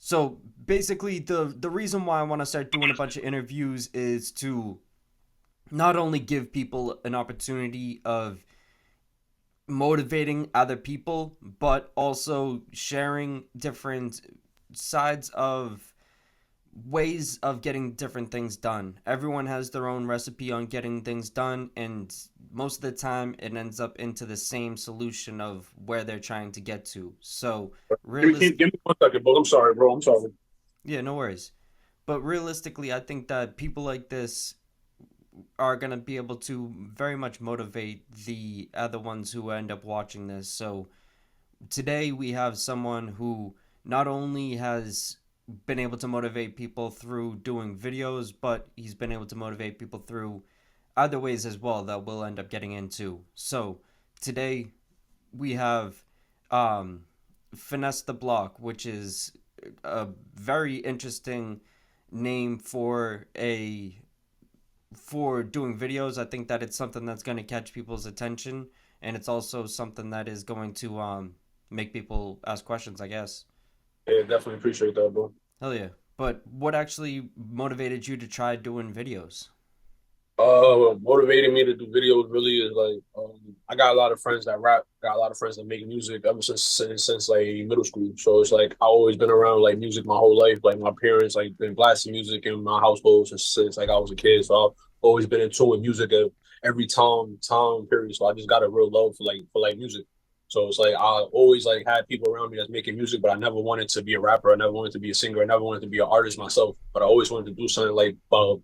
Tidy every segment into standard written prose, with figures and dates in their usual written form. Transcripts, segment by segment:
So basically, the reason why I want to start doing a bunch of interviews is to not only give people an opportunity of motivating other people, but also sharing different sides of ways of getting different things done. Everyone has their own recipe on getting things done, and most of the time it ends up into the same solution of where they're trying to get to. So, realist Give me 1 second, bro. I'm sorry, bro. I'm sorry. yeah, no worries. But realistically, I think that people like this are going to be able to very much motivate the other ones who end up watching this. So, today we have someone who not only has been able to motivate people through doing videos, but he's been able to motivate people through other ways as well that we'll end up getting into. So today we have um, Finesse the Block, which is a very interesting name for doing videos. I think that it's something that's going to catch people's attention, and it's also something that is going to make people ask questions, I guess. Yeah, definitely appreciate that, bro. Hell yeah. But what actually motivated you to try doing videos? Motivating me to do videos really is I got a lot of friends that rap, got a lot of friends that make music ever since like middle school. So it's like I always been around like music my whole life. Like my parents like been blasting music in my household since like I was a kid. So I've always been in tune with music at every time period. So I just got a real love for music. So it's like I always like had people around me that's making music, but I never wanted to be a rapper. I never wanted to be a singer. I never wanted to be an artist myself. But I always wanted to do something like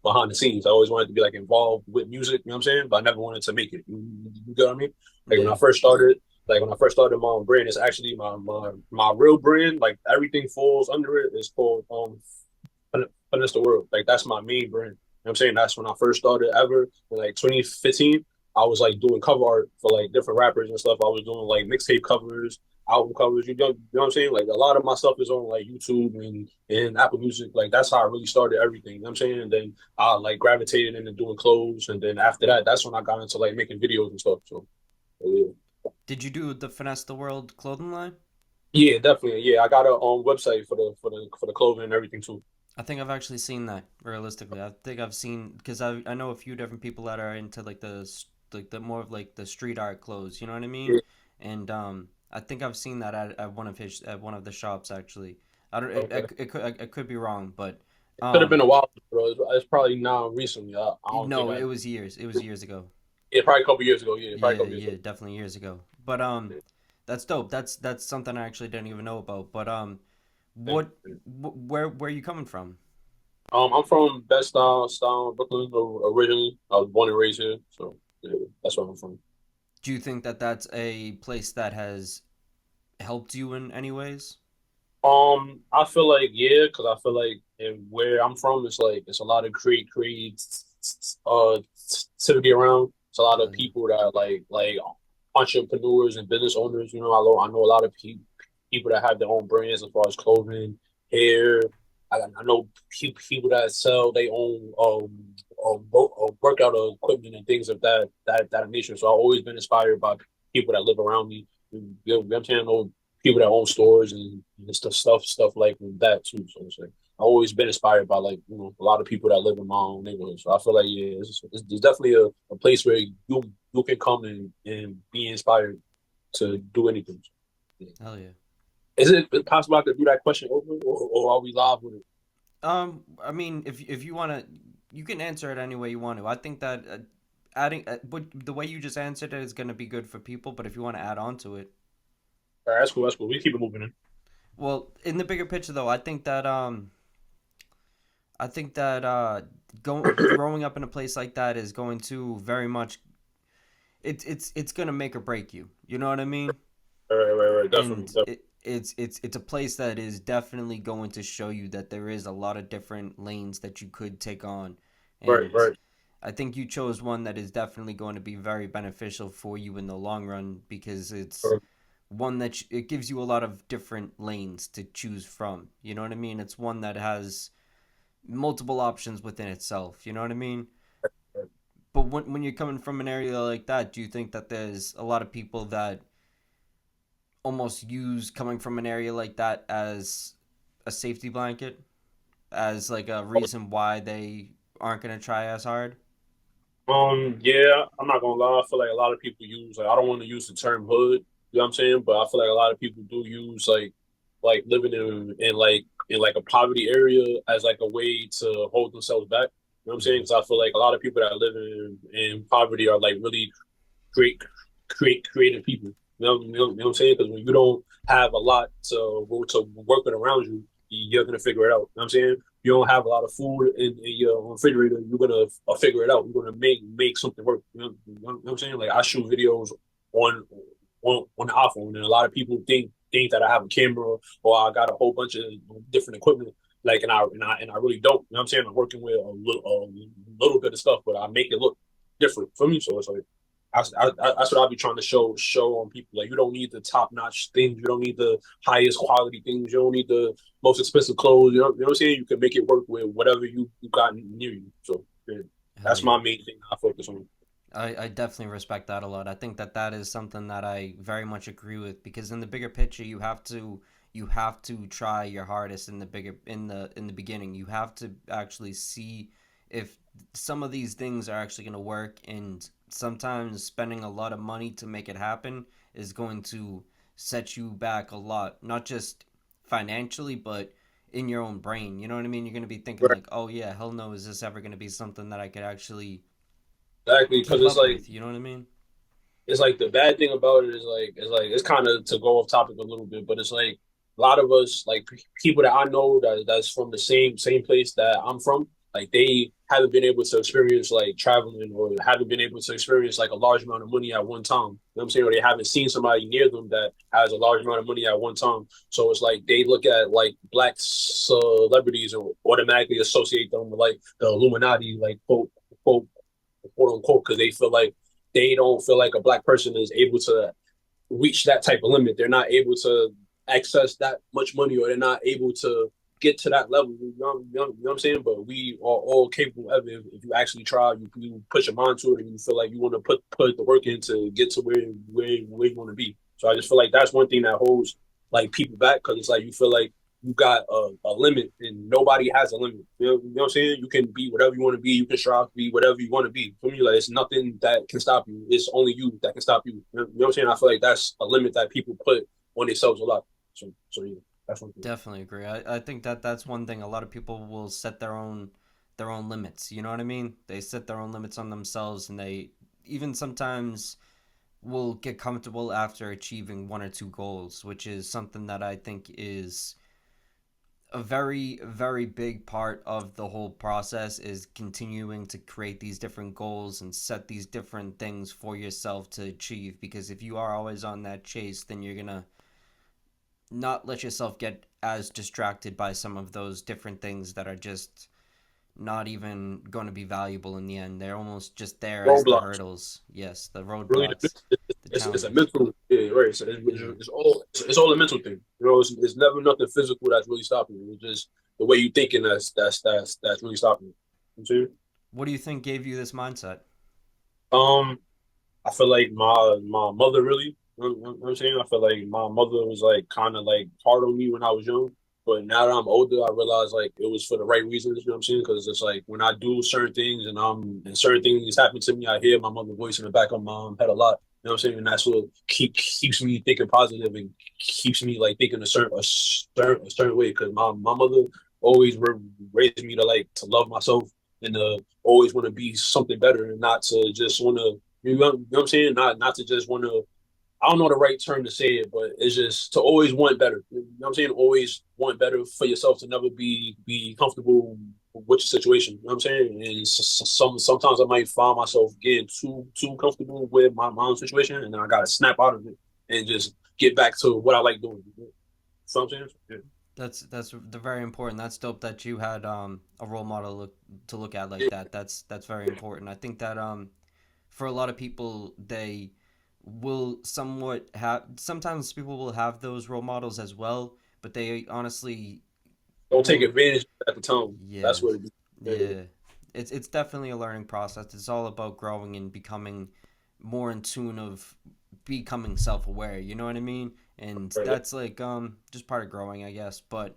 behind the scenes. I always wanted to be like involved with music. You know what I'm saying? But I never wanted to make it. You get what I mean? Like Yeah. when I first started my own brand, it's actually my real brand. Like everything falls under it. It's called Finessed the World. Like that's my main brand. You know what I'm saying? That's when I first started ever in like 2015. I was like doing cover art for like different rappers and stuff. I was doing like mixtape covers, album covers. You know what I'm saying? Like a lot of my stuff is on like YouTube and Apple Music. Like that's how I really started everything. You know what I'm saying? And then I like gravitated into doing clothes. And then after that, that's when I got into like making videos and stuff. So yeah. Did you do the Finesse the World clothing line? Yeah, definitely. Yeah, I got a website for the clothing and everything too. I think I've actually seen that realistically. I think I've seen because I know a few different people that are into like the more of like the street art clothes. You know what I mean? Yeah. And I think I've seen that at one of the shops actually. I don't Okay. it could be wrong, but Could have been um a while, bro. It's probably now recently. I don't think no, I. it was years. It was years ago. Yeah, probably a couple years ago. Yeah, probably a Yeah, couple years yeah, ago. definitely years ago. But that's dope. That's something I actually didn't even know about. But what where are you coming from? I'm from Bed-Stuy, Brooklyn originally. I was born and raised here, so yeah, that's where I'm from. Do you think that that's a place that has helped you in any ways? I feel like yeah, because I feel like where I'm from, it's like it's a lot of create activity around. It's a lot of Hell yeah. people that are like entrepreneurs and business owners. You know, I know a lot of people that have their own brands as far as clothing, hair. I know people that sell their own workout equipment and things of that nature. So I've always been inspired by people that live around me. You know what I'm saying? I know people that own stores and stuff like that too. So it's like I've always been inspired by like a lot of people that live in my own neighborhood. So I feel like yeah, it's definitely a place where you can come and be inspired to do anything. Yeah. Hell yeah. Is it possible I could do that question over, or are we live with it? I mean, if you want to, you can answer it any way you want to. I think that adding but the way you just answered it is going to be good for people. But if you want to add on to it, All right, that's cool. That's cool. We keep it moving in. well, in the bigger picture though, I think that growing up in a place like that is going to very much it's gonna make or break you. You know what I mean? All right, right, right. Definitely, And definitely. it's a place that is definitely going to show you that there is a lot of different lanes that you could take on, Right, and right. I think you chose one that is definitely going to be very beneficial for you in the long run because it's one that it gives you a lot of different lanes to choose from. You know what I mean? It's one that has multiple options within itself. You know what I mean? Right. But when you're coming from an area like that, do you think that there's a lot of people that almost use coming from an area like that as a safety blanket as like a reason why they aren't gonna try as hard? Yeah, I'm not gonna lie. I feel like a lot of people use like I don't want to use the term hood. You know what I'm saying? But I feel like a lot of people do use like living in a poverty area as like a way to hold themselves back. You know what I'm saying? Mm-hmm. Because I feel like a lot of people that live in poverty are like really great, creative people. You know what I'm saying? Because when you don't have a lot to work with around you, you're gonna figure it out. You know what I'm saying? You don't have a lot of food in your refrigerator, you're gonna figure it out. You're gonna make something work. You know what I'm saying? Like I shoot videos on on the iPhone, and a lot of people think that I have a camera or I got a whole bunch of different equipment. Like and I really don't. You know what I'm saying? I'm working with a little bit of stuff, but I make it look different for me. So it's like that's what I'll be trying to show on people. Like you don't need the top notch things. You don't need the highest quality things. You don't need the most expensive clothes. You know what I'm saying? You can make it work with whatever you got near you. So yeah, Hell that's yeah. my main thing I focus on. I definitely respect that a lot. I think that that is something that I very much agree with because in the bigger picture, you have to try your hardest in the bigger in the beginning. You have to actually see if some of these things are actually going to work, and sometimes spending a lot of money to make it happen is going to set you back a lot, not just financially, but in your own brain. You know what I mean? You're going to be thinking Right. like, "Oh yeah, hell no, is this ever going to be something that I could actually Exactly, because keep up with?" You know what I mean? it's like the bad thing about it is it's kind of to go off topic a little bit, but it's like a lot of us like people that I know that's from the same place that I'm from, like they haven't been able to experience like traveling or haven't been able to experience like a large amount of money at one time. You know what I'm saying? Or they haven't seen somebody near them that has a large amount of money at one time. So it's like they look at like black celebrities and automatically associate them with like the Illuminati, like quote quote unquote, because they don't feel like a black person is able to reach that type of limit. They're not able to access that much money, or they're not able to get to that level. You know what I'm saying? But we are all capable of it if you actually try. You put your mind to it, and you feel like you want to put the work in to get to where you want to be. So I just feel like that's one thing that holds like people back because it's like you feel like you got a limit and nobody has a limit. You know what I'm saying? You can be whatever you want to be. You can strive to be whatever you want to be. For me, like it's nothing that can stop you. It's only you that can stop you. You know what I'm saying? I feel like that's a limit that people put on themselves a lot. So yeah, that's one thing. Definitely agree. I think that that's one thing. A lot of people will set their own limits. You know what I mean? They set their own limits on themselves, and they even sometimes will get comfortable after achieving one or two goals, which is something that I think is a very big part of the whole process is continuing to create these different goals and set these different things for yourself to achieve, because if you are always on that chase, then you're going to not let yourself get as distracted by some of those different things that are just not even going to be valuable in the end. They're almost just there as the Roadblocks. hurdles. Yes, the Really, roadblocks, the it's a challenges. mental, yeah, right. So Yeah. it's all a mental thing. You know, it's never nothing physical that's really stopping you. It's just the way you thinking that's really stopping you. You know what I'm saying? What do you think gave you this mindset? Um, I feel like my mother really, you know what I'm saying? I feel like my mother was like kind of like hard on me when I was young, but now that I'm older, I realize like it was for the right reasons. You know what I'm saying? Because it's like when I do certain things and certain things happen to me, I hear my mother's voice in the back of my head a lot. You know what I'm saying? And that's what keeps me thinking positive and keeps me like thinking a certain way. Because my mother always raised me to like to love myself and to always want to be something better and not to just want to you know what I'm saying? Not to just want to. I don't know the right term to say it, but it's just to always want better. You know what I'm saying? Always want better for yourself to never be comfortable with your situation. You know what I'm saying? And sometimes I might find myself getting too comfortable with my own situation, and then I gotta snap out of it and just get back to what I like doing. You know what I'm saying? Yeah. That's the very important. That's dope that you had a role model to look at like that. That's very important. I think that for a lot of people they will somewhat have, sometimes people will have those role models as well, but they honestly Don't take will. advantage at the time. Yeah, That's what it is. Yeah. yeah. It's definitely a learning process. It's all about growing and becoming more in tune of becoming self-aware, you know what I mean? And Right. that's like just part of growing, I guess. But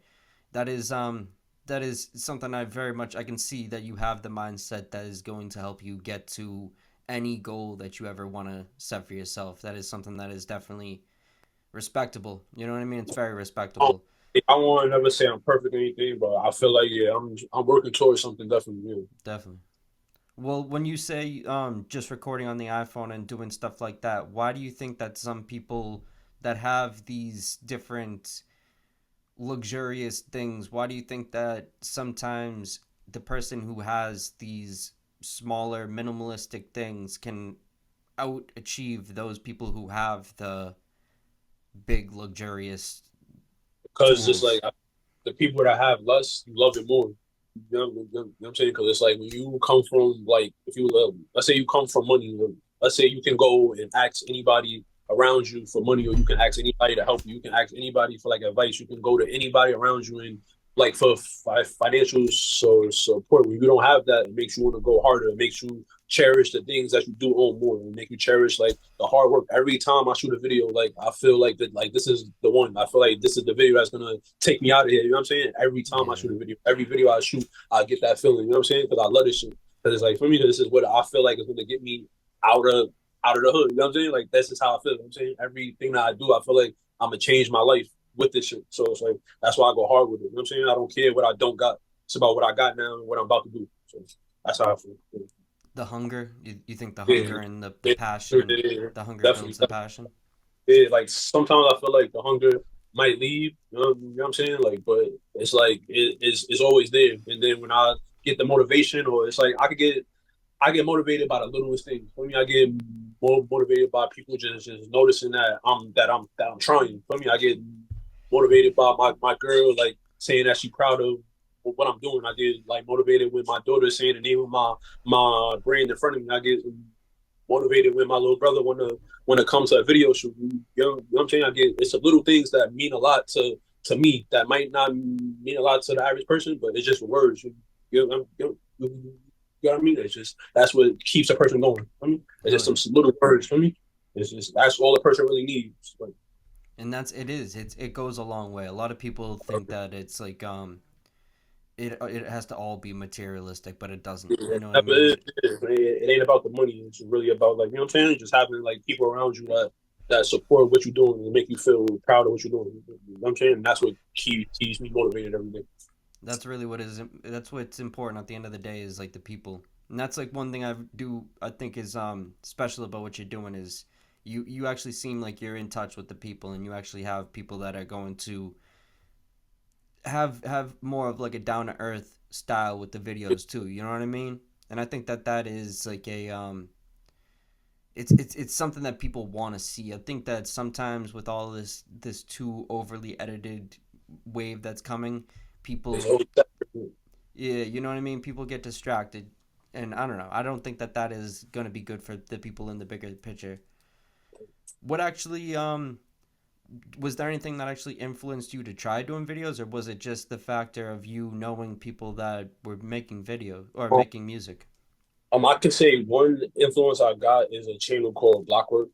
that is um that is something I very much I can see that you have the mindset that is going to help you get to any goal that you ever want to set for yourself. That is something that is definitely respectable. You know what I mean? It's very Um, respectable. I won't never say I'm perfect or anything, but I feel like yeah, I'm working towards something definitely new. Definitely. Well, when you say just recording on the iPhone and doing stuff like that, why do you think that some people that have these different luxurious things, why do you think that sometimes the person who has these smaller minimalistic things can out achieve those people who have the big luxurious Because just tools? like the people that have less, you love it more. You know what I'm saying? Because it's like when you come from like if you let's say you come from money, let's say you can go and ask anybody around you for money, or you can ask anybody to help you. You can ask anybody for like advice. You can go to anybody around you and like for financial support. When you don't have that, it makes you want to go harder. It makes you cherish the things that you do own more. It make you cherish like the hard work. Every time I shoot a video, like I feel like that like this is the one. I feel like this is the video that's gonna take me out of here. You know what I'm saying? Every time I Yeah, shoot a video, every video I shoot, I get that feeling. You know what I'm saying? Because I love this shit. Because it's like for me, this is what I feel like is gonna get me out of out of the hood. You know what I'm saying? Like that's just how I feel. You know what I'm saying? Everything that I do, I feel like I'm gonna change my life with this shit. So it's like that's why I go hard with it. You know what I'm saying? I don't care what I don't got. It's about what I got now and what I'm about to do. So that's how I feel. the hunger. You think the Yeah, hunger and the yeah, passion, yeah, the hunger builds definitely. the passion. Yeah, like sometimes I feel like the hunger might leave. You know what I'm saying? Like, but it's like it's always there. And then when I get the motivation, or it's like I get motivated by the littlest things. For me, I get more motivated by people just noticing that I'm trying. For me, I get motivated by my girl like saying that she's proud of what I'm doing. I get like motivated when my daughter saying the name of my brand in front of me. I get motivated when my little brother when it comes to a video shoot. You know what I'm saying? I get it's the little things that mean a lot to me that might not mean a lot to the average person, but it's just words. You know what I mean? It's just that's what keeps a person going. I mean, it's Hell just yeah. some little words for me. It's just that's all a person really needs. Like, And it goes a long way. A lot of people think that it's like it has to all be materialistic, but it doesn't. You know what I mean? it ain't about the money. It's really about like you know what I'm saying. Just having like people around you that support what you're doing and make you feel proud of what you're doing. You know what I'm saying? And that's what keeps me motivated every day. That's really what is that's what's important at the end of the day is like the people. And that's like one thing I think is special about what you're doing is you actually seem like you're in touch with the people and you actually have people that are going to have more of like a down to earth style with the videos too. You know what I mean? And I think that that is like a it's something that people want to see. I think that sometimes with all this too overly edited wave that's coming, It's people always separate. yeah, you know what I mean. People get distracted, and I don't know. I don't think that that is going to be good for the people in the bigger picture. What actually was there anything that actually influenced you to try doing videos, or was it just the factor of you knowing people that were making video or making music? I can say one influence I got is a channel called Blockwork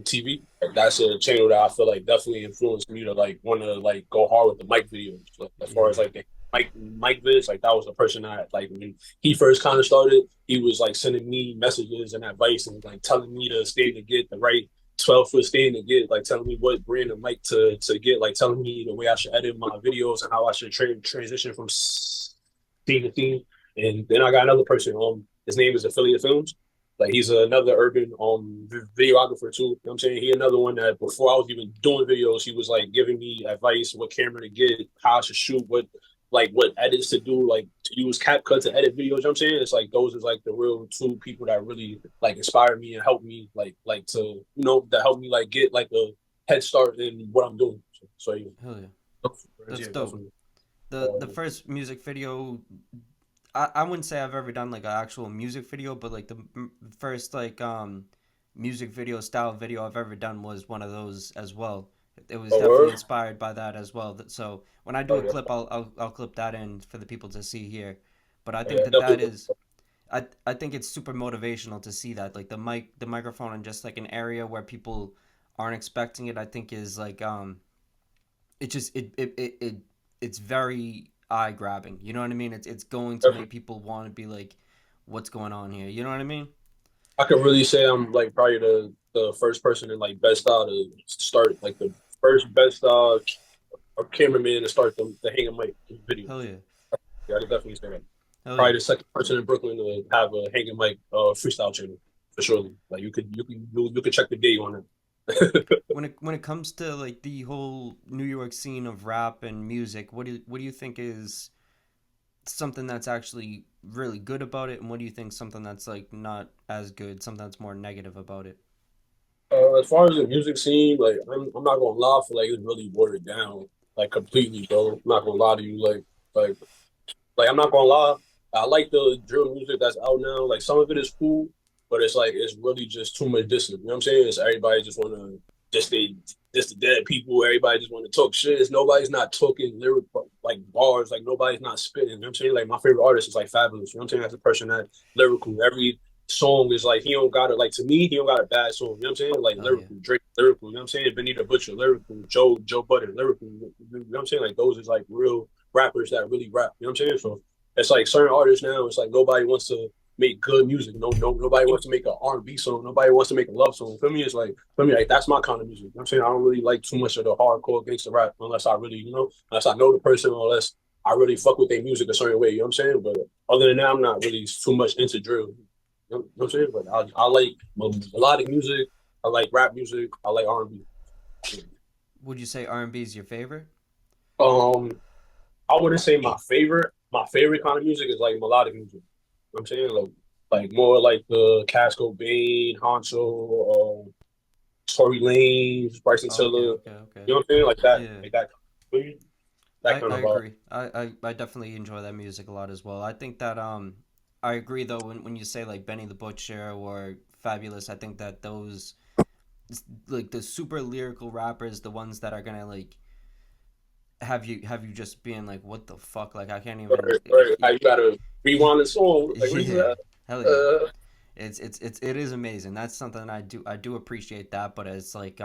TV. Like, that's a channel that I feel like definitely influenced me to like want to like go hard with the mic videos. Like, as far as Yeah, like the mic vids, like that was the person that like when he first kind of started, he was like sending me messages and advice and like telling me to stay to get the right 12-foot stand to get, like telling me what brand of mic to get, like telling me the way I should edit my videos and how I should transition from scene to scene. And then I got another person. His name is Affiliate Films. Like he's another urban videographer too. You know what I'm saying? He another one that before I was even doing videos, he was like giving me advice, what camera to get, how I should shoot, what edits to do, like to use CapCut to edit videos. You know what I'm saying? It's like those is like the real two people that really like inspire me and help me like to that help me like get like a head start in what I'm doing. So yeah, hell yeah, that's yeah, dope. definitely. The first music video I wouldn't say I've ever done like an actual music video, but like the first like music video style video I've ever done was one of those as well. It was A definitely word? inspired by that as well. So when I do Oh a yeah, clip, I'll clip that in for the people to see here. But I think yeah, that that definitely. is I think it's super motivational to see that like the microphone in just like an area where people aren't expecting it. I think is like it just it's very eye grabbing. You know what I mean? It's going to make Definitely. people want to be like, what's going on here? You know what I mean? I could really say I'm like probably the first person in like best style to start like the first best style or cameraman to start the hanging mic video. Hell yeah, Yeah, I could definitely say that. hell Probably yeah. the second person in Brooklyn to have a hanging mic freestyle channel for sure. Like you could check the day on it. When it comes to like the whole New York scene of rap and music, what do you think is something that's actually really good about it, and what do you think something that's like not as good, something that's more negative about it? As far as the music scene, like I'm not gonna lie, for like it's really watered down like completely, bro. I'm not gonna lie to you, like like I'm not gonna lie, I like the drill music that's out now. Like some of it is cool, but it's like it's really just too much dissing. You know what I'm saying? It's everybody just wanna just they just the dead people. Everybody just want to talk shit. It's, nobody's not talking lyric like bars. Like nobody's not spitting. You know what I'm saying? Like my favorite artist is like Fabulous. You know what I'm saying? That's a person that lyrical. Every song is like he don't got it. Like to me, he don't got a bad song. You know what I'm saying? Like Hell yeah. lyrical, Drake lyrical. You know what I'm saying? Benita Butcher lyrical, Joe Budden lyrical. You know what I'm saying? Like those is like real rappers that really rap. You know what I'm saying? So it's like certain artists now. It's like nobody wants to make good music. Nobody wants to make an R&B song. Nobody wants to make a love song. For me, it's like for me, like that's my kind of music. You know what I'm saying? I don't really like too much of the hardcore gangster rap unless I really, unless I know the person or unless I really fuck with their music a certain way. You know what I'm saying? But other than that, I'm not really too much into drill. You know what I'm saying? But I like melodic music. I like rap music. I like R&B. Would you say R&B is your favorite? Um, I wouldn't say my favorite. My favorite kind of music is like melodic music. You know what I'm saying? Like more like the Cass Cobain, Honcho, Tory Lanez, Bryson Oh, okay, Tiller. okay, okay. You know what I'm saying? Yeah, That kind I of vibe. agree. I definitely enjoy that music a lot as well. I think that I agree though when you say like Benny the Butcher or Fabulous, I think that those like the super lyrical rappers, the ones that are gonna like have you just being like what the fuck, like I can't even Right. How you gotta rewind the song? Like what is yeah, that? hell yeah. Uh, It is amazing. That's something I do appreciate that, but it's like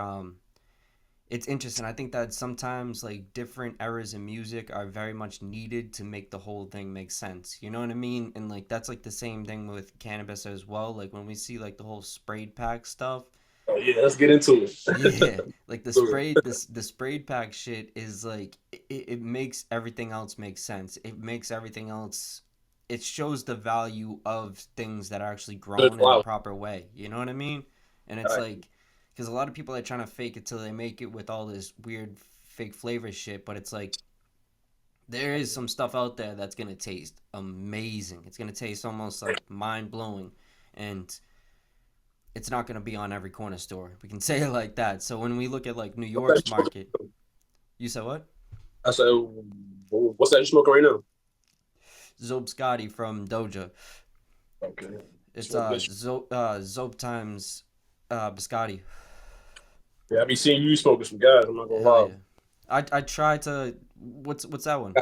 it's interesting. I think that sometimes like different eras in music are very much needed to make the whole thing make sense. You know what I mean? And like that's like the same thing with cannabis as well. Like when we see like the whole sprayed pack stuff, oh yeah, let's get into yeah, it. like the sprayed pack shit is like it makes everything else make sense. It makes everything else. It shows the value of things that are actually Good grown in the flow. proper way. You know what I mean? And All it's right. like because a lot of people are trying to fake it till they make it with all this weird fake flavor shit, but it's like there is some stuff out there that's gonna taste amazing. It's gonna taste almost like mind blowing, and it's not gonna be on every corner store. We can say it like that. So when we look at like New What's that York's you smoking? market, you said what? I said, what's that you smoking right now? Zob Scotty from Doja. Okay. It's Smoke this. Zob times Biscotti. Yeah, I be seeing you smoking some guys. I'm not gonna Hell lie. yeah. I try to what's that one?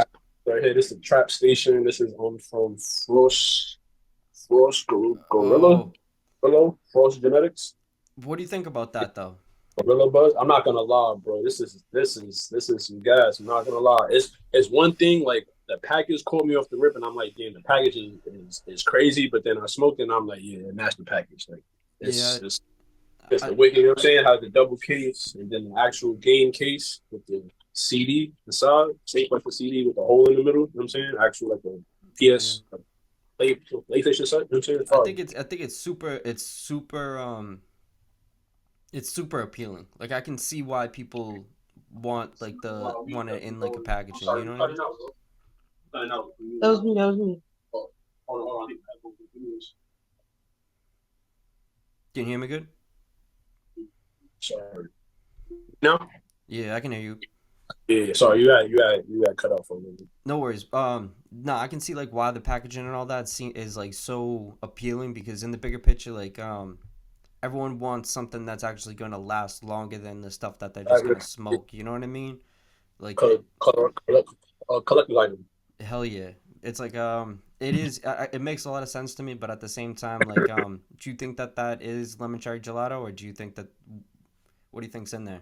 Right here, this is the trap station. This is from Gorilla, Oh, Frost Genetics, what do you think about that though? Gorilla Buzz. I'm not gonna lie, bro. This is some gas. I'm not gonna lie. It's one thing like the package caught me off the rip, and I'm like, damn, the package is crazy. But then I smoked it, and I'm like, yeah, match the package. Like Yeah, it's it's I the wicked. You know what I'm saying? How the double case and then the actual game case with the CD inside, shaped like the CD with the hole in the middle. You know what I'm saying? Actual like a yeah. PS PlayStation set. You know what I'm saying? It's I think it's super appealing. Like I can see why people want like the want it in like a I'm packaging. sorry, You know you what I cut it mean? out, bro. Cut it out. That was me. That was me. Oh, hold on. Can you hear me good? Sorry. No? Yeah, I can hear you. Yeah, sorry, you had cut off for a minute. No worries. No, I can see like why the packaging and all that is like so appealing because in the bigger picture, like everyone wants something that's actually gonna last longer than the stuff that they're just gonna smoke. You know what I mean? Like Color, it, collector's item. hell yeah. It's like it is. It makes a lot of sense to me, but at the same time, like do you think that that is lemon cherry gelato, or do you think that what do you think's in there?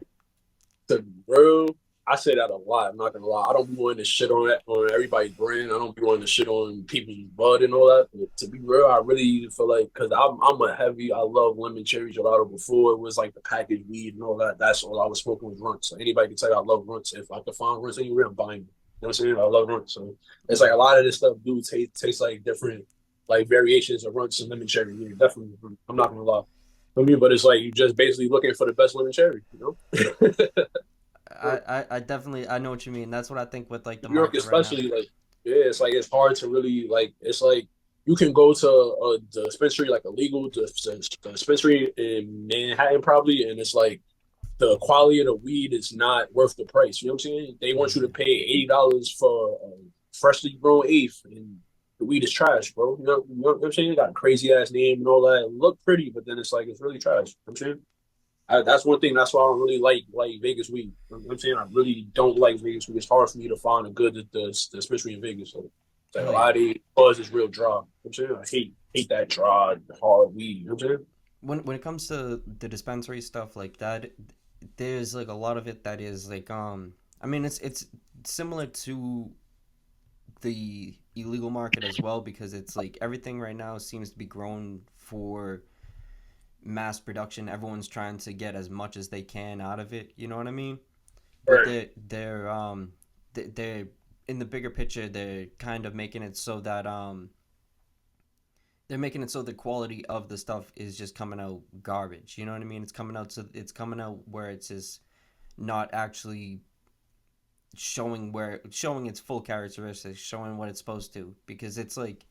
To real. I say that a lot. I'm not gonna lie. I don't be wanting to shit on that on everybody's brand. I don't be wanting to shit on people's bud and all that. But to be real, I really feel like because I'm a heavy. I love lemon cherry gelato. Before it was like the packaged weed and all that. That's all I was smoking was runts. So anybody can tell you I love runts. If I could find runts anywhere, I'm buying them. You know what I'm saying? I love runts. So it's like a lot of this stuff do taste like different like variations of runts and lemon cherry. Yeah, definitely. I'm not gonna lie. I mean, but it's like you just basically looking for the best lemon cherry. You know. I definitely I know what you mean. That's what I think with like the New York, market right now. especially, like, yeah, it's like it's hard to really like. It's like you can go to a dispensary, like a legal dispensary in Manhattan, probably, and it's like the quality of the weed is not worth the price. You know what I'm saying? They want you to Hmm. pay $80 for a freshly grown eighth, and the weed is trash, bro. You know what I'm saying? It got a crazy ass name and all that. It look pretty, but then it's like it's really trash. You know what I'm saying? That's one thing. That's why I don't really like Vegas weed. You know what I'm saying? I really don't like Vegas weed. It's hard for me to find a good especially in Vegas. So it's like a Hell yeah. lot of the buzz is real dry. You know what I'm saying? I hate that dry, hard weed. You know what I'm saying? When it comes to the dispensary stuff like that, there's like a lot of it that is like I mean it's similar to the illegal market as well because it's like everything right now seems to be grown for mass production. Everyone's trying to get as much as they can out of it. You know what I mean? But Right. they're in the bigger picture. They're kind of making it so that they're making it so the quality of the stuff is just coming out garbage. You know what I mean? It's coming out where it's just not actually showing its full characteristics, showing what it's supposed to. Because it's like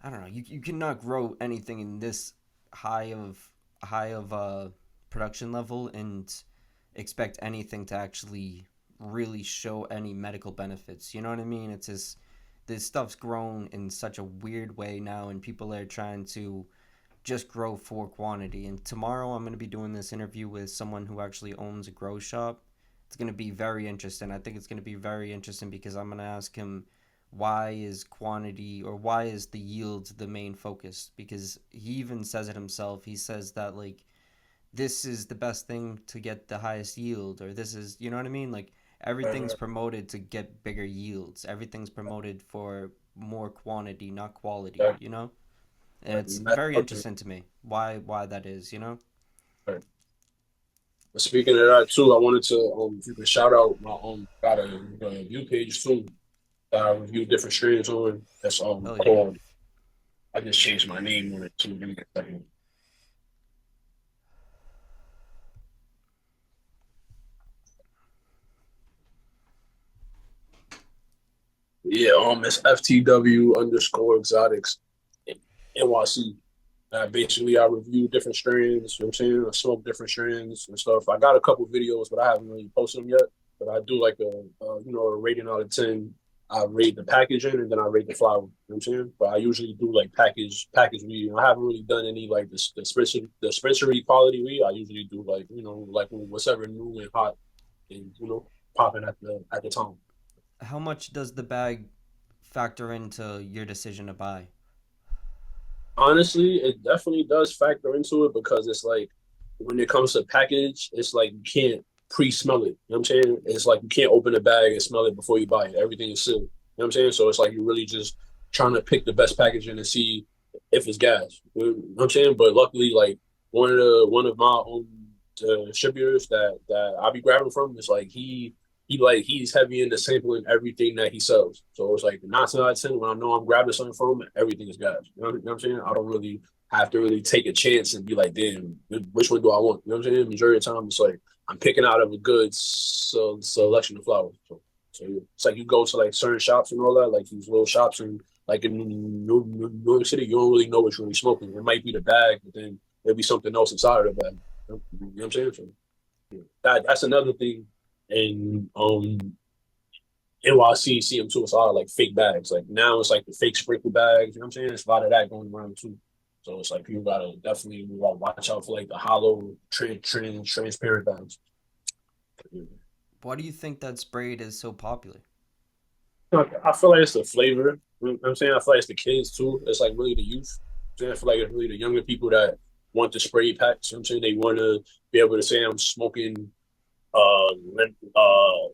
I don't know, you cannot grow anything in this high of high of production level and expect anything to actually really show any medical benefits. You know what I mean? It's just this stuff's grown in such a weird way now, and people are trying to just grow for quantity. And tomorrow I'm going to be doing this interview with someone who actually owns a grow shop. It's going to be very interesting. I think it's going to be very interesting because I'm going to ask him why is quantity or why is the yield the main focus, because he even says it himself. He says that like this is the best thing to get the highest yield, or this is, you know what I mean, like everything's Right. promoted to get bigger yields, everything's promoted for more quantity, not quality, Right. you know. And Right. it's Mass very production. interesting to me why that is, you know. Right. But speaking of that too, I wanted to if you could shout out my got a review page too that I review different strains on. That's Hell yeah. called. I just changed my name on it too. Give me a second. Yeah, it's FTW underscore exotics NYC. Basically, I review different strains. You know what I'm saying? I smoke different strains and stuff. I got a couple videos, but I haven't really posted them yet. But I do like a rating out of 10. I rate the packaging and then I rate the flower. You know what I'm saying? But I usually do like package weed. I haven't really done any like dispensary quality weed. I usually do like like whatever new and hot and popping at the time. How much does the bag factor into your decision to buy? Honestly, it definitely does factor into it because it's like when it comes to package, it's like you can't pre-smell it. You know what I'm saying? It's like you can't open a bag and smell it before you buy it. Everything is sealed. You know what I'm saying? So it's like you're really just trying to pick the best packaging and see if it's gas. You know what I'm saying? But luckily, like one of my own distributors that I be grabbing from is like he's heavy into sampling everything that he sells. So it's like 9 out of 10 when I know I'm grabbing something from him, everything is guys. You know what I'm saying? I don't really have to really take a chance and be like, damn, which one do I want? You know what I'm saying? Majority of the time, it's like I'm picking out of a good selection of flowers. So it's like you go to like certain shops and all that, like these little shops and like in New York City, you don't really know what you're really smoking. It might be the bag, but then there'll be something else inside of the bag. You know what I'm saying? So yeah. That's another thing. And NYC see them too. It's a lot of like fake bags. Like now it's like the fake sprinkle bags. You know what I'm saying? There's a lot of that going around too. So it's like people gotta definitely watch out for like the hollow, transparent bags. Why do you think that Sprayed is so popular? I feel like it's the flavor. You know what I'm saying? I feel like it's the kids too. It's like really the youth. I feel like it's really the younger people that want the spray packs. You know what I'm saying? They want to be able to say I'm smoking uh,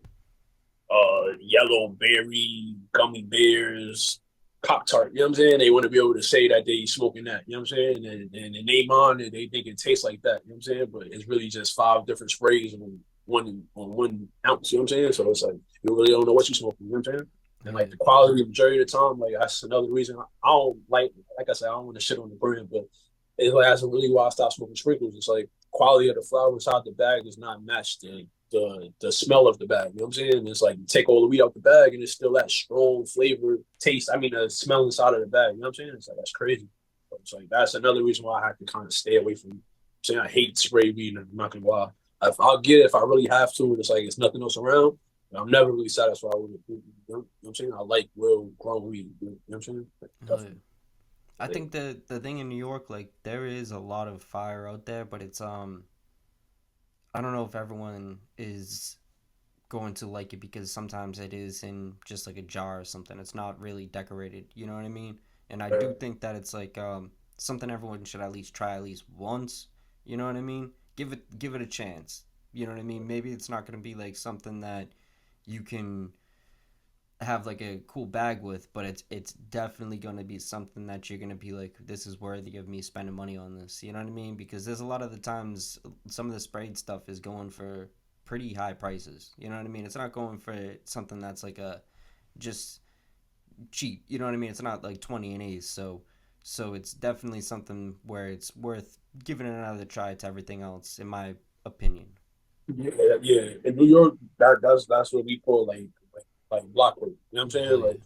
yellow berry, gummy bears, Pop Tart. You know what I'm saying? They want to be able to say that they smoking that. You know what I'm saying? And the name on it, they think it tastes like that. You know what I'm saying? But it's really just five different sprays on 1 ounce. You know what I'm saying? So it's like you really don't know what you're smoking. You know what I'm saying? And like Yeah, the quality, majority of the time, like that's another reason I don't like I said, I don't want to shit on the brand, but it's like that's really why I stopped smoking sprinkles. It's like quality of the flower inside the bag does not match the smell of the bag. You know what I'm saying? It's like you take all the weed out the bag and it's still that strong flavor taste. I mean, the smell inside of the bag. You know what I'm saying? It's like that's crazy. But it's like that's another reason why I have to kind of stay away from. I'm saying I hate spray weed. And I'm not gonna lie. If I'll get it if I really have to, and it's like it's nothing else around. I'm never really satisfied with it. You know what I'm saying? I like real grown weed. You know what I'm saying? Like, oh, yeah. definitely. I think the thing in New York, like there is a lot of fire out there, but it's I don't know if everyone is going to like it because sometimes it is in just like a jar or something. It's not really decorated. You know what I mean? And I do think that it's like something everyone should at least try at least once. You know what I mean? Give it a chance. You know what I mean? Maybe it's not going to be like something that you can have like a cool bag with, but it's definitely going to be something that you're going to be like, this is worthy of me spending money on this. You know what I mean? Because there's a lot of the times some of the sprayed stuff is going for pretty high prices. You know what I mean? It's not going for something that's like a just cheap. You know what I mean? It's not like 20 and A's. So it's definitely something where it's worth giving it another try to everything else, in my opinion. Yeah, yeah. In New York, that's what we call like block work. You know what I'm saying? Oh yeah, Like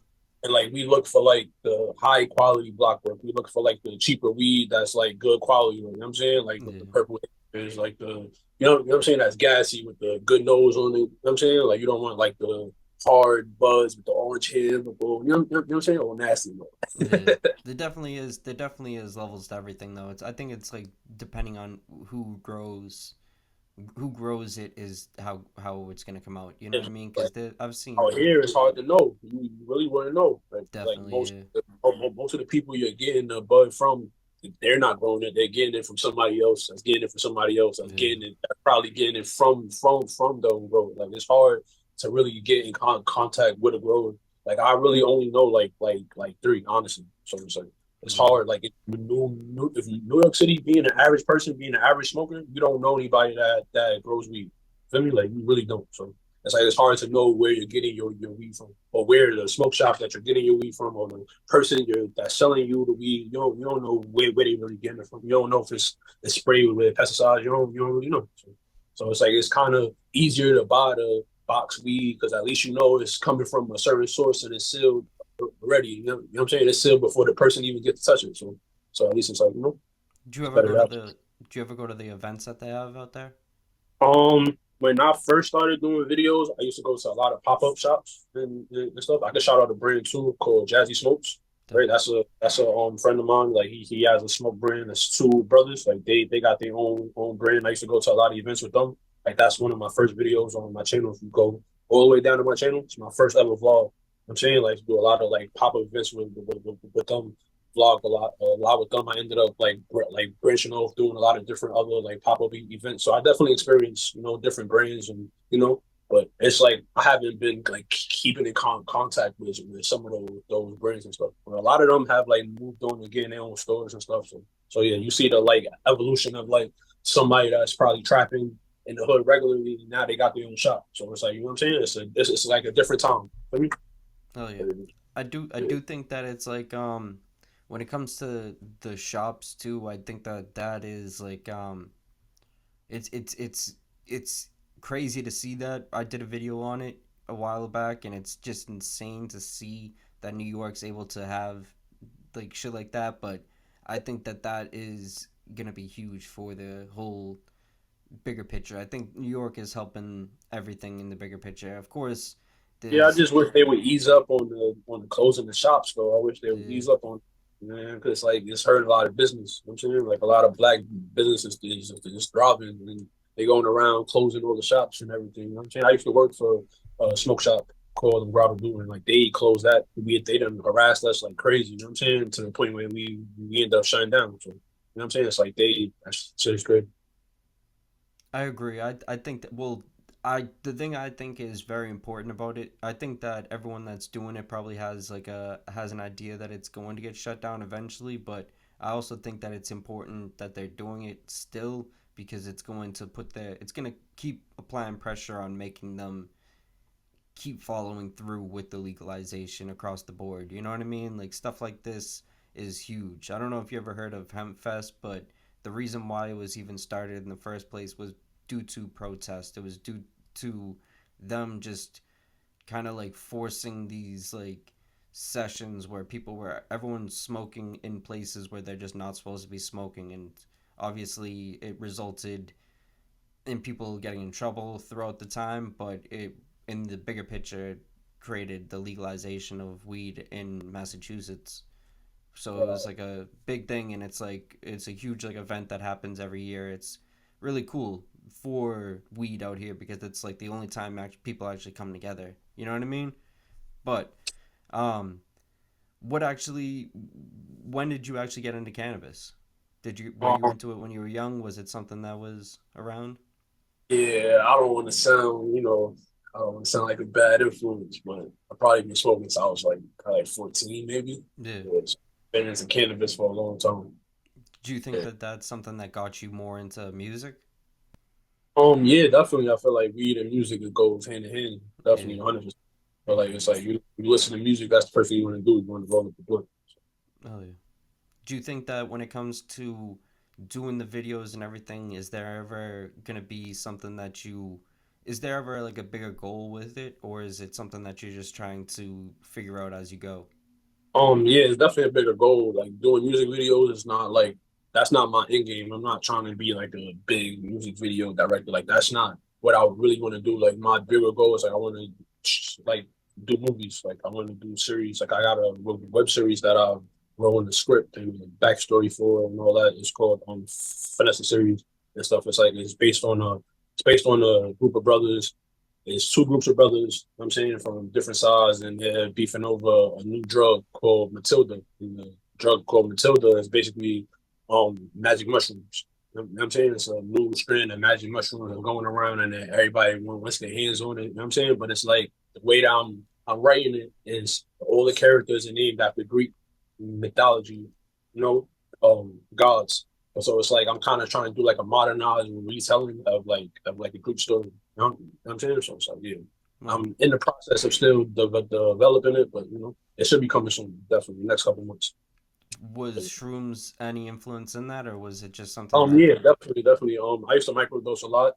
and like we look for like the high quality block work. We look for like the cheaper weed that's like good quality. You know what I'm saying? Like yeah, the purple is like the you know what I'm saying? That's gassy with the good nose on it. You know what I'm saying? Like you don't want like the hard buzz with the orange hair, you know what I'm saying? Or nasty. yeah. There definitely is levels to everything though. I think it's like depending on who grows it is how it's gonna come out. You know what I mean? Because I've seen Out here, it's hard to know. You really want to know. Like definitely yeah, most of the people you're getting the bud from, they're not growing it. They're getting it from somebody else. That's getting it from somebody else. That's yeah, getting it. That's probably getting it from them, bro. Like it's hard to really get in contact with a grower. Like I really only know like three, honestly. So it's like it's yeah, hard. Like if New York City being an average person, being an average smoker, you don't know anybody that grows weed. Feel me? Like you really don't. So it's like it's hard to know where you're getting your weed from, or where the smoke shop that you're getting your weed from, or the person that's selling you the weed. You don't know where they really getting it from. You don't know if it's sprayed with pesticides. You don't really know. So it's like it's kind of easier to buy the box weed because at least you know it's coming from a certain source and it's sealed already. You know what I'm saying? It's sealed before the person even gets to touch it. So at least it's like Do you it's ever better go to that. the Do you ever go to the events that they have out there? When I first started doing videos, I used to go to a lot of pop up shops and stuff. I could shout out a brand too called Jazzy Smokes. Right, Definitely. that's a friend of mine. Like he has a smoke brand. That's two brothers. Like they got their own brand. I used to go to a lot of events with them. Like that's one of my first videos on my channel. If you go all the way down to my channel, it's my first ever vlog. I'm saying like do a lot of like pop up events with them vlogged a lot with them. I ended up like branching off doing a lot of different other like pop up events. So I definitely experienced different brands and but it's like I haven't been like keeping in contact with some of those brands and stuff. But a lot of them have like moved on to getting their own stores and stuff. So yeah, you see the like evolution of like somebody that's probably trapping in the hood regularly. Now they got their own shop. So it's like you know what I'm saying. It's like a different time. I mean, Oh yeah, I do think that it's like when it comes to the shops too. I think that is like it's it's it's it's crazy to see that. I did a video on it a while back, and it's just insane to see that New York's able to have like shit like that. But I think that is gonna be huge for the whole bigger picture. I think New York is helping everything in the bigger picture. Of course, yeah, I there's just wish they would ease up on the closing the shops though. I wish they would the ease up on man because like it's hurting a lot of business. You know what I'm saying like a lot of black businesses is thriving and they going around closing all the shops and everything. You know what I'm saying I used to work for a smoke shop called Robert Blue and like they closed that. They done harassed us like crazy. You know what I'm saying to the point where we end up shutting down. So you know what I'm saying it's like that's just great. I agree. I think that well, The thing I think is very important about it, I think that everyone that's doing it probably has an idea that it's going to get shut down eventually, but I also think that it's important that they're doing it still because it's going to keep applying pressure on making them keep following through with the legalization across the board. You know what I mean? Like stuff like this is huge. I don't know if you ever heard of Hempfest, but the reason why it was even started in the first place was due to protest. It was due to them just kind of like forcing these like sessions where everyone's smoking in places where they're just not supposed to be smoking, and obviously it resulted in people getting in trouble throughout the time, but it in the bigger picture created the legalization of weed in Massachusetts. So it was like a big thing, and it's a huge like event that happens every year. It's really cool for weed out here because it's like the only time people actually come together. You know what I mean? But um, what actually? When did you actually get into cannabis? Were you Um, into it when you were young? Was it something that was around? yeah, I don't want to sound, I don't want to sound like a bad influence, but I've probably been smoking since I was like probably 14, maybe. Yeah. Yeah, so been into cannabis for a long time. Do you think Yeah. that that's something that got you more into music? Yeah, definitely. I feel like weed and music goes hand in hand. Yeah. Definitely, 100%. But like, it's like you listen to music, that's the first thing you want to do. You want to roll up the blunt. Oh yeah. Do you think that when it comes to doing the videos and everything, is there ever gonna be something that you is there ever like a bigger goal with it, or is it something that you're just trying to figure out as you go? Yeah, it's definitely a bigger goal. Like doing music videos is not like that's not my end game. I'm not trying to be like a big music video director. Like that's not what I really want to do. Like my bigger goal is like I want to like do movies. Like I want to do series. Like I got a web series that I wrote in the script and the backstory for and all that. It's called Finessed series and stuff. It's based on a group of brothers. It's two groups of brothers, I'm saying, from different sides, and they're beefing over a new drug called Matilda. And the drug called Matilda is basically magic mushrooms. I'm saying? It's a new strand of magic mushrooms that are going around, and then everybody wants their hands on it. You know what I'm saying? But it's like the way that I'm writing it is all the characters are named after Greek mythology, you know, gods. So it's like I'm kind of trying to do like a modernized retelling of like a Greek story. I'm saying so. So yeah, Well, I'm in the process of still developing it, but it should be coming soon. Definitely next couple months. was shrooms any influence in that, or was it just something that? Yeah, definitely. I used to microdose a lot.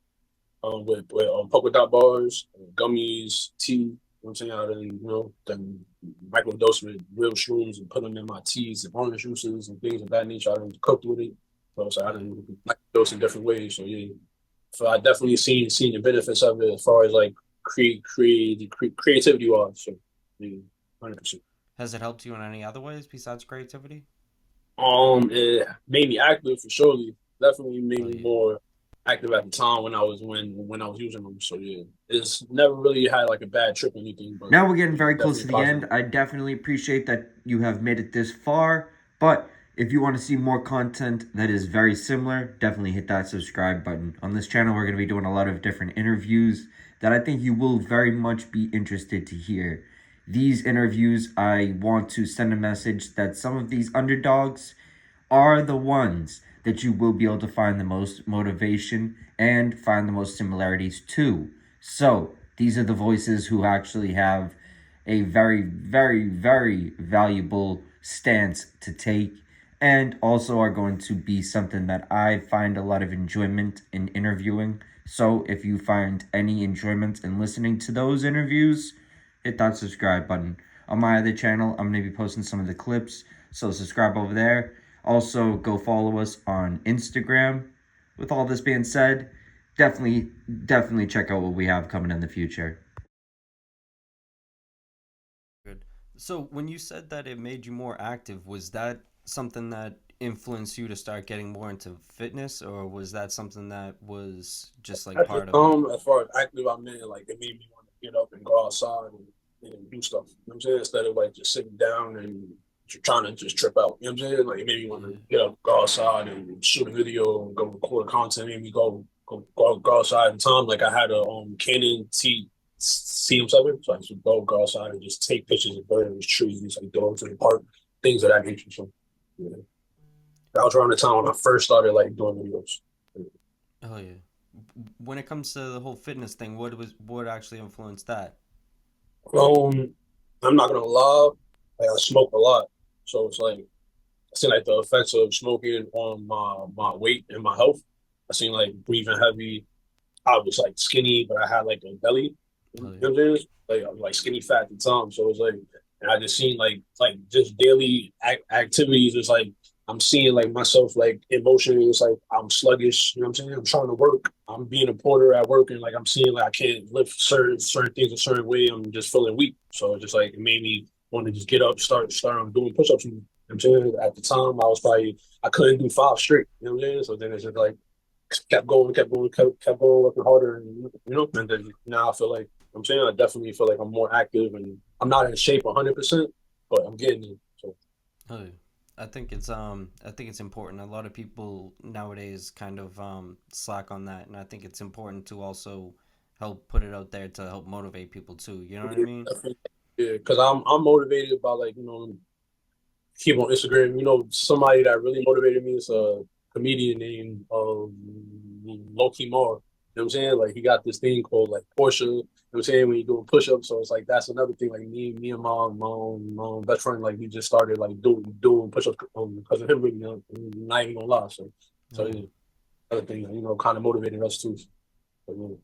With polka dot bars, gummies, tea. You know what I'm saying? I didn't, then microdose with real shrooms and put them in my teas and orange juices and things of that nature. I didn't cook with it. So I Yeah. didn't microdose in different ways. So yeah. So I definitely seen the benefits of it as far as like creativity wise. So yeah, 100%. Has it helped you in any other ways besides creativity? It made me active for surely. Definitely made Oh me yeah. more active at the time when I was using them. So yeah, it's never really had like a bad trip or anything, but Now we're getting very close definitely to the positive. end. I definitely appreciate that you have made it this far. But if you want to see more content that is very similar, definitely hit that subscribe button. On this channel, we're going to be doing a lot of different interviews that I think you will very much be interested to hear. These interviews, I want to send a message that some of these underdogs are the ones that you will be able to find the most motivation and find the most similarities to. So, these are the voices who actually have a very, very, very valuable stance to take and also are going to be something that I find a lot of enjoyment in interviewing. So, if you find any enjoyment in listening to those interviews, hit that subscribe button. On my other channel, I'm going to be posting some of the clips, so subscribe over there. Also, go follow us on Instagram. With all this being said, definitely check out what we have coming in the future. Good. So when you said that it made you more active, was that something that influenced you to start getting more into fitness, or was that something that was just like That's just, part of it? as far as active, I mean, like it made me want to get up and go outside and do stuff. You know what I'm saying? Instead of like just sitting down and trying to just trip out. You know what I'm saying? Like it made me want to Yeah. get up, go outside and shoot a video and go record content, maybe go go outside in time. Like I had a Canon CM7, so I used to go outside and just take pictures of birds, trees, like dogs in the park, things of that nature. So yeah, that was around the time when I first started like doing videos. Oh yeah. When it comes to the whole fitness thing, what actually influenced that? Um, I'm not gonna lie, like I smoke a lot, so it's like I seen like the effects of smoking on my weight and my health. I seen like breathing heavy. I was like skinny, but I had like a belly. Oh You yeah. know what I'm saying? Like I was like skinny fat at the time, so it was like, and I just seen like just daily activities. It's like I'm seeing like myself like emotionally. It's like I'm sluggish. You know what I'm saying? I'm trying to work. I'm being a porter at work, and like I'm seeing like I can't lift certain things a certain way. I'm just feeling weak. So it just like it made me want to just get up, start doing push-ups. You know what I'm saying? At the time, I couldn't do five straight. You know what I'm saying? So then it's just like kept going, working harder, and and then now I feel like I'm saying I definitely feel like I'm more active, and I'm not in shape 100%, but I'm getting it. So Oh yeah. I think it's important. A lot of people nowadays kind of slack on that, and I think it's important to also help put it out there to help motivate people too. You know what I yeah, mean? definitely, yeah, because I'm motivated by like keep on Instagram. Somebody that really motivated me is a comedian named Loki Mar. You know what I'm saying? Like he got this thing called like Porsche. You know what I'm saying? When you doing push ups, so it's like that's another thing. Like me and my best friend, like we just started like doing push ups because of him. Really, not even gonna lie. So Oh yeah. yeah, other thing, kind of motivated us too. So, yeah.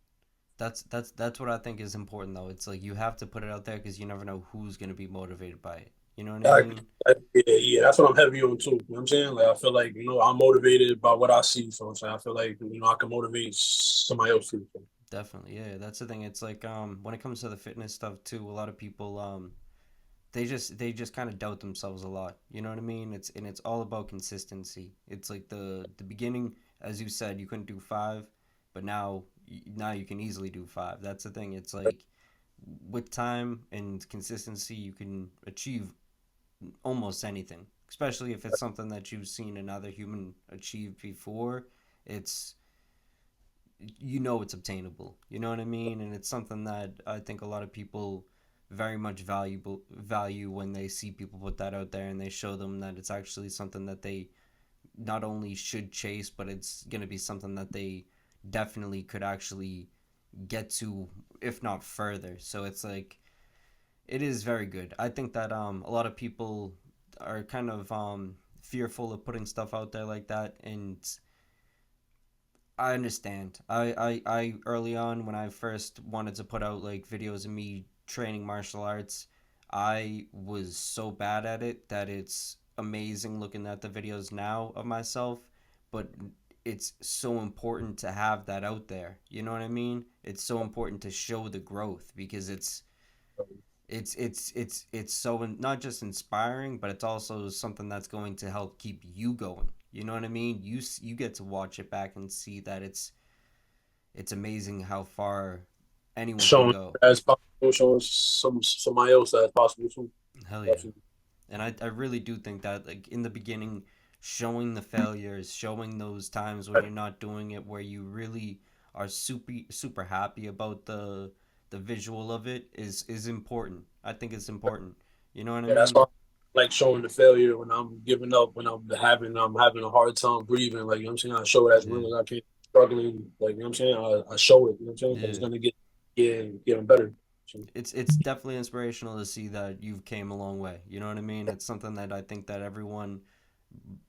That's what I think is important though. It's like you have to put it out there because you never know who's gonna be motivated by it. You know what I I, mean? yeah, that's what I'm heavy on too. You know what I'm saying? Like I feel like, I'm motivated by what I see. So I'm saying I feel like, I can motivate somebody else too. So, Definitely, yeah. That's the thing. It's like when it comes to the fitness stuff too, a lot of people they just kind of doubt themselves a lot. You know what I mean? It's all about consistency. It's like the beginning, as you said, you couldn't do five, but now you can easily do five. That's the thing. It's like with time and consistency, you can achieve almost anything. Especially if it's something that you've seen another human achieve before. It's it's obtainable. You know what I mean? And it's something that I think a lot of people very much value when they see people put that out there and they show them that it's actually something that they not only should chase, but it's gonna be something that they definitely could actually get to, if not further. So it's like it is very good. I think that a lot of people are kind of fearful of putting stuff out there like that, and I understand. I early on when I first wanted to put out like videos of me training martial arts, I was so bad at it that it's amazing looking at the videos now of myself, but it's so important to have that out there. You know what I mean? It's so important to show the growth because it's so not just inspiring, but it's also something that's going to help keep you going. You know what I mean? You get to watch it back and see that it's amazing how far anyone can showing go. as possible, showing somebody else that it's possible too. Hell yeah. Definitely. And I really do think that like in the beginning, showing the failures, showing those times when you're not doing it, where you really are super happy about the visual of it is important. I think it's important. You know what I Yeah, that's mean? why I like showing the failure when I'm giving up, when I'm having a hard time breathing. Like, you know what I'm saying? I show it as Yeah. real as I can, struggling. Like, you know what I'm saying? I show it, you know what I'm saying? Because it's Yeah. gonna getting better. So, It's definitely inspirational to see that you've came a long way. You know what I mean? It's something that I think that everyone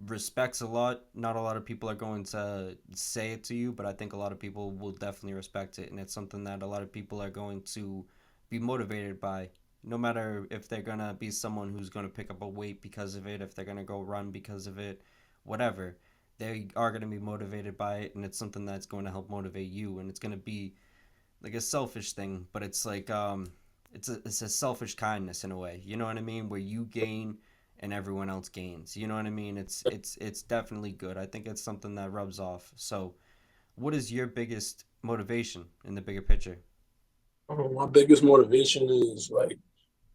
respects a lot. Not a lot of people are going to say it to you, but I think a lot of people will definitely respect it, and it's something that a lot of people are going to be motivated by. No matter if they're gonna be someone who's gonna pick up a weight because of it, if they're gonna go run because of it, whatever, they are gonna be motivated by it, and it's something that's going to help motivate you, and it's gonna be like a selfish thing, but it's like it's a selfish kindness in a way. You know what I mean? Where you gain and everyone else gains. You know what I mean? It's definitely good. I think it's something that rubs off. So, what is your biggest motivation in the bigger picture? my biggest motivation is like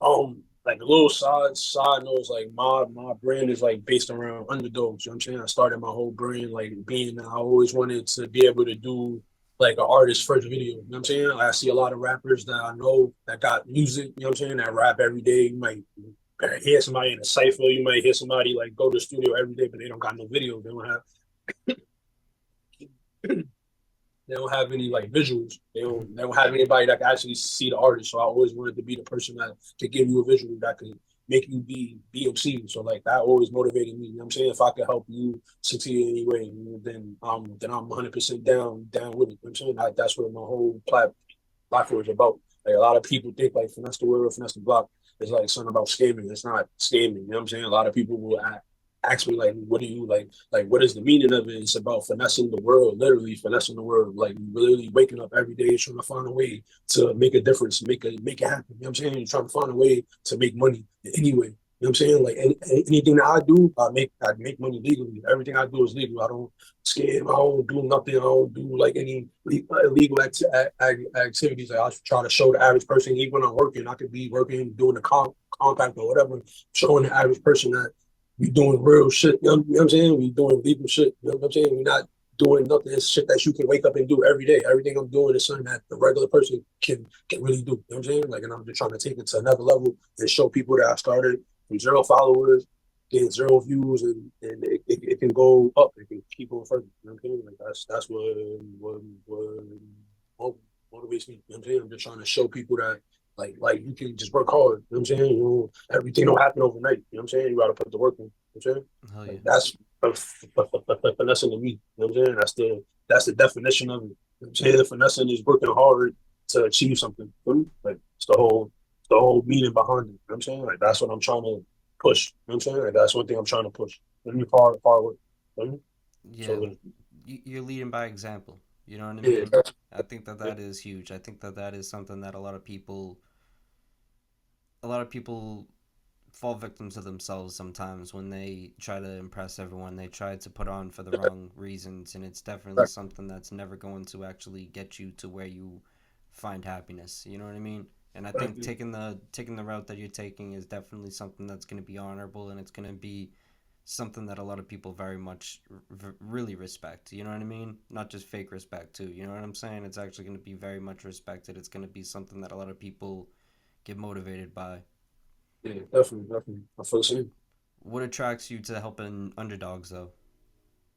a little side note is like my brand is like based around underdogs. You know what I'm saying? I started my whole brand like being I always wanted to be able to do. like an artist's first video. You know what I'm saying? Like, I see a lot of rappers that I know that got music, you know what I'm saying, that rap every day. You might hear somebody in a cypher, you might hear somebody like go to the studio every day, but they don't got no video. They don't have any like visuals. They don't have anybody that can actually see the artist. So I always wanted to be the person that could give you a visual that could make you be obscene. So like that always motivated me. You know what I'm saying? If I could help you succeed in any way, then I'm 100% down with it. You know what I'm saying? That's what my whole platform is about. Like a lot of people think like finesse the world, finesse the block. It's like something about scamming. It's not scamming. You know what I'm saying? A lot of people will ask me like, what do you like? What is the meaning of it? It's about finessing the world, literally finessing the world. Like literally waking up every day trying to find a way to make a difference, make it happen. You know what I'm saying? You're trying to find a way to make money anyway. You know what I'm saying? Like anything that I do, I make money legally. Everything I do is legal. I don't scam. I don't do nothing. I don't do like any illegal activities. Like I try to show the average person, even when I'm working, I could be working doing the compact or whatever, showing the average person that we doing real shit. You know what I'm saying? We doing legal shit. You know what I'm saying? We're not doing nothing. It's shit that you can wake up and do every day. Everything I'm doing is something that the regular person can really do. You know what I'm saying? Like, and I'm just trying to take it to another level and show people that I started from 0 followers, getting 0 views, and it can go up. It can keep going further. You know what I'm saying? Like that's what motivates me. You know what I'm saying? I'm just trying to show people that like you can just work hard. You know what I'm saying? Everything don't happen overnight. You know what I'm saying? You gotta put the work in. You know what I'm saying? Hell yeah. Like that's finessing to me. You know what I'm saying? That's the definition of it. You know what I'm saying? Finessing is working hard to achieve something. Like it's the whole meaning behind it. You know what I'm saying? Like that's what I'm trying to push. You know what I'm saying? Like that's one thing I'm trying to push. Hard work. You know what I mean? Yeah, So you're leading by example. You know what I yeah, mean? I think that yeah, that is huge. I think that that is something that a lot of people fall victim to themselves sometimes when they try to impress everyone. They try to put on for the wrong reasons, and it's definitely something that's never going to actually get you to where you find happiness. You know what I mean? And I think taking the route that you're taking is definitely something that's going to be honorable, and it's going to be something that a lot of people very much really respect. You know what I mean? Not just fake respect too. You know what I'm saying? It's actually going to be very much respected. It's going to be something that a lot of people get motivated by. yeah, definitely. I feel the same. What attracts you to helping underdogs though?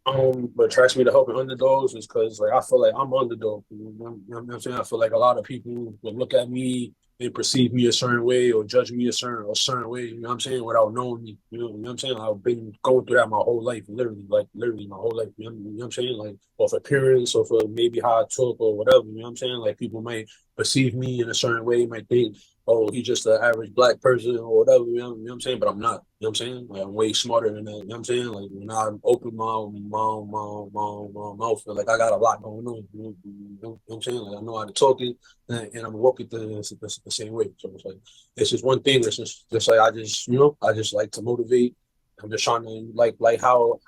What attracts me to helping underdogs is because like I feel like I'm an underdog. You know what I'm saying? I feel like a lot of people will look at me and perceive me a certain way or judge me a certain way, you know what I'm saying, without knowing me. You know what I'm saying? I've been going through that my whole life, literally my whole life. You know what I'm saying? Like off appearance or for maybe how I talk or whatever, you know what I'm saying? Like people might perceive me in a certain way, might think, oh, he's just an average black person or whatever, you know what I'm saying? But I'm not, you know what I'm saying? Like, I'm way smarter than that, you know what I'm saying? Like, when I open my mouth, like, I got a lot going on, you know what I'm saying? Like, I know how to talk it, and I'm walking the same way. So it's like, it's just one thing. It's just like, I just like to motivate. I'm just trying to, like how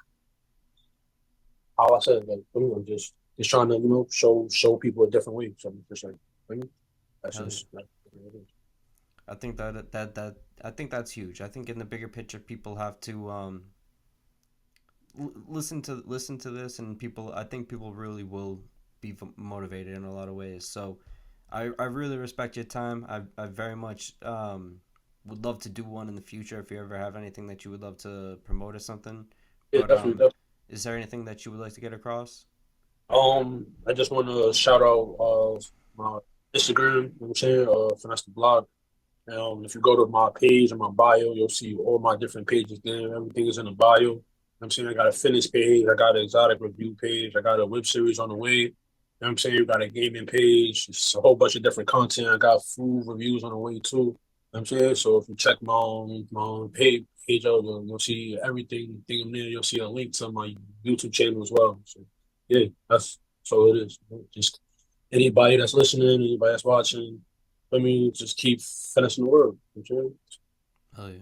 I said, like, just trying to, show people a different way. So, just like, you know, that's Hell yeah. just, like, I think I think that's huge. I think in the bigger picture, people have to listen to this, and people. I think people really will be motivated in a lot of ways. So, I really respect your time. I very much would love to do one in the future if you ever have anything that you would love to promote or something. yeah, But definitely. is there anything that you would like to get across? I just want to shout out my Instagram, you know what I'm saying? Finessed the blog. If you go to my page and my bio, you'll see all my different pages there. Everything is in the bio. You know what I'm saying? I got a fitness page, I got an exotic review page, I got a web series on the way. You know what I'm saying? You got a gaming page. It's a whole bunch of different content. I got food reviews on the way too. You know what I'm saying? So if you check my own page out, you'll see everything in there. You'll see a link to my YouTube channel as well. So yeah, that's all it is. Just anybody that's listening, anybody that's watching, I mean, just keep finessing the world. You know Oh yeah.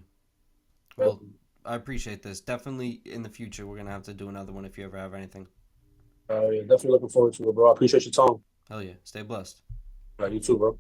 what I'm Well, I appreciate this. Definitely in the future, we're gonna have to do another one if you ever have anything. Yeah, definitely looking forward to it, bro. I appreciate your time. Hell yeah. Stay blessed. You too, bro.